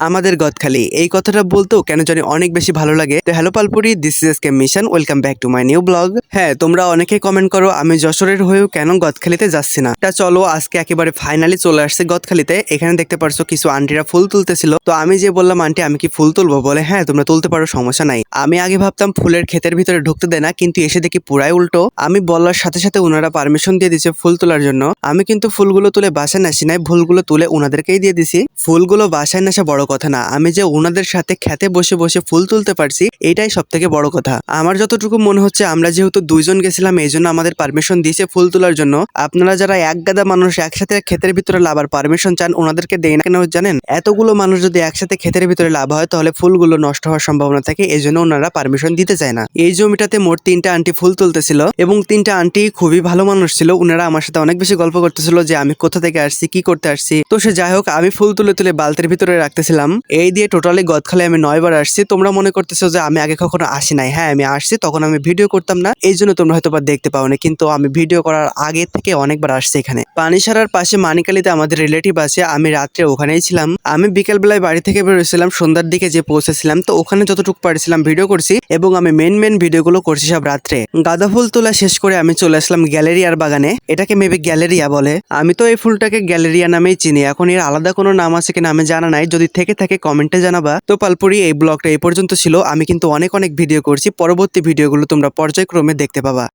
আমাদের গদখালি এই কথাটা বলতেও কেন জানি অনেক বেশি ভালো লাগে। তো হ্যালো পালপুরি, this is SK Mission, welcome back to my new blog. হ্যাঁ, তোমরা অনেকে কমেন্ট করো আমি যশোরের হয়েও কেন গদখালিতে যাচ্ছি না। তা চলো আজকে একেবারে ফাইনালি চলে আসছে গদখালিতে। এখানে দেখতে পারছো কিছু আন্টিরা ফুল তুলতেছিল। তো আমি যে বললাম আন্টি আমি কি ফুল তুলবো, বলে হ্যাঁ তোমরা তুলতে পারো, সমস্যা নাই। আমি আগে ভাবতাম ফুলের ক্ষেতের ভিতরে ঢুকতে দেয় না, কিন্তু এসে দেখি পুরাই উল্টো। আমি বলার সাথে সাথে ওনারা পারমিশন দিয়ে দিচ্ছে ফুল তোলার জন্য। আমি কিন্তু ফুলগুলো তুলে বাসায় নাসি নাই, ফুলগুলো তুলে ওনাদেরকেই দিয়ে দিছি। ফুলগুলো বাসায় নাসা বড় কথা না, আমি যে ওনাদের সাথে খেতে বসে বসে ফুল তুলতে পারছি এটাই সব থেকে বড় কথা। আমার যতটুকু মনে হচ্ছে আমরা যেহেতু দুইজন গেছিলাম এই জন্য আমাদের পারমিশন দিয়েছে ফুল তোলার জন্য। আপনারা যারা এক গাদা মানুষ একসাথে ক্ষেতের ভিতরে লাভার পারমিশন চান ওনাদেরকে দেয় না কেন জানেন? এতগুলো মানুষ যদি একসাথে ক্ষেতের ভিতরে লাভ হয় তাহলে ফুলগুলো নষ্ট হওয়ার সম্ভাবনা থাকে, এই জন্য ওনারা পারমিশন দিতে চায় না। এই জমিটাতে মোট 3টা আন্টি ফুল তুলতেছিল এবং 3টা আন্টি খুবই ভালো মানুষ ছিল। ওনারা আমার সাথে অনেক বেশি গল্প করতেছিল যে আমি কোথা থেকে আসছি, কি করতে আসছি। তো সে যাই হোক, আমি ফুল তুলে তুলে বালতির ভিতরে রাখতেছিলাম। এই দিয়ে টোটালি গদখালি আমি 9 বার আসছি। তোমরা মনে করতেছো যে আমি আগে কখনো আসি নাই। হ্যাঁ আমি আসছি, তখন আমি ভিডিও করতাম না, এই জন্য তোমরা হয়তো বা দেখতে পাওনি, কিন্তু আমি ভিডিও করার আগে থেকে অনেকবার আসছি এখানে। পানিসারার পাশে মানিকালিতে আমাদের রিলেটিভ আছে, আমি রাত্রে ওখানেই ছিলাম। আমি বিকেল বেলায় বাড়ি থেকে বেরোছিলাম, সন্ধ্যার দিকে যে পৌঁছেছিলাম, তো ওখানে যতটুকু পারছিলাম ভিডিও করছি এবং আমি মেন ভিডিওগুলো করছি সব রাত্রে। গাঁদা ফুল তোলা শেষ করে আমি চলে আসলাম গ্যালেরিয়ার বাগানে। এটাকে মেবি গ্যালেরিয়া বলে, আমি তো এই ফুলটাকে গ্যালেরিয়া নামেই চিনি। এখন এর আলাদা কোনো নাম আছে কিনা আমি জানা নাই, যদি থেকে থাকে কমেন্টে জানাবা। তো পালপুরি এই ব্লগটা এই পর্যন্ত ছিল। আমি কিন্তু অনেক ভিডিও করছি, পরবর্তী ভিডিওগুলো তোমরা পর্যায়ক্রমে দেখতে পাবা।